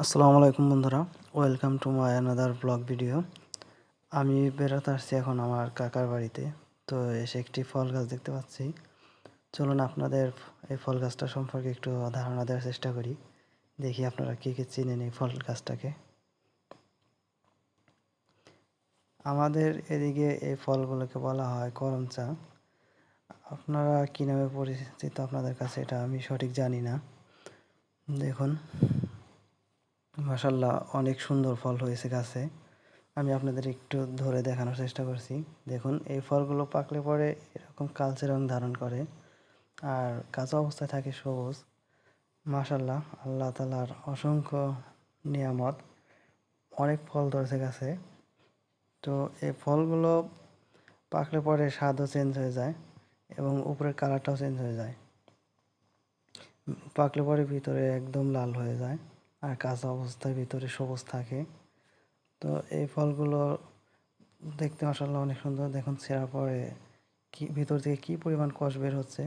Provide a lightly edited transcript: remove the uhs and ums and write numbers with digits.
আসসালামু আলাইকুম বন্ধুরা, welcome to my another blog video. আমি বেরোতে আসছি এখন আমার কাকার বাড়িতে। তো এসে একটি ফল গাছ দেখতে পাচ্ছি। চলুন আপনাদের এই ফল গাছটা সম্পর্কে একটু ধারণা দেওয়ার চেষ্টা করি। দেখি আপনারা কে কে চিনেন এই ফল গাছটাকে। আমাদের এদিকে এই ফলগুলোকে বলা হয় করম চা। আপনারা কী নামে পরিচিত আপনাদের কাছে এটা আমি সঠিক জানি না। দেখুন, মাশাআল্লাহ অনেক সুন্দর ফল হয়েছে গাছে। আমি আপনাদের একটু ধরে দেখানোর চেষ্টা করছি। দেখুন, এই ফলগুলো পাকলে পরে এরকম কালচে রং ধারণ করে, আর কাঁচা অবস্থায় থাকে সবুজ। মাশাআল্লাহ, আল্লাহ তাআলার অসংখ্য নিয়ামত। অনেক ফল ধরেছে গাছে। তো এই ফলগুলো পাকলে পরে স্বাদও চেঞ্জ হয়ে যায় এবং উপরের কালারটাও চেঞ্জ হয়ে যায়। পাকলে পরে ভিতরে একদম লাল হয়ে যায়, আর কাঁচা অবস্থায় ভিতরে সবুজ থাকে। তো এই ফলগুলো দেখতে মাশাআল্লাহ অনেক সুন্দর। দেখুন ছেঁড়ার পরে কি ভিতর থেকে কি পরিমাণ কষ বের হচ্ছে।